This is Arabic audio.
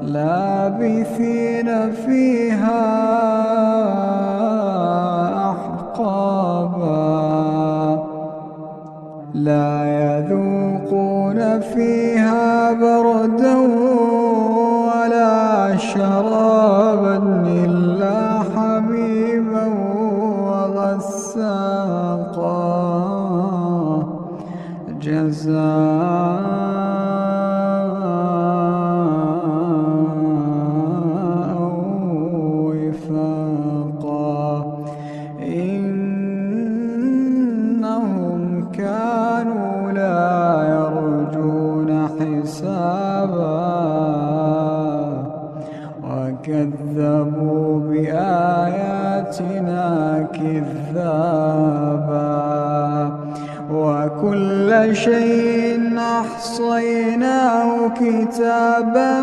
لابثين فيها أحقابا لا يذوقون فيها بردا ولا شرابا إلا حميما وغساقا جزاء وفاقا إنهم كانوا لا يرجون حسابا وكذبوا بآياتنا كذابا وكل شيء أحصيناه كتابا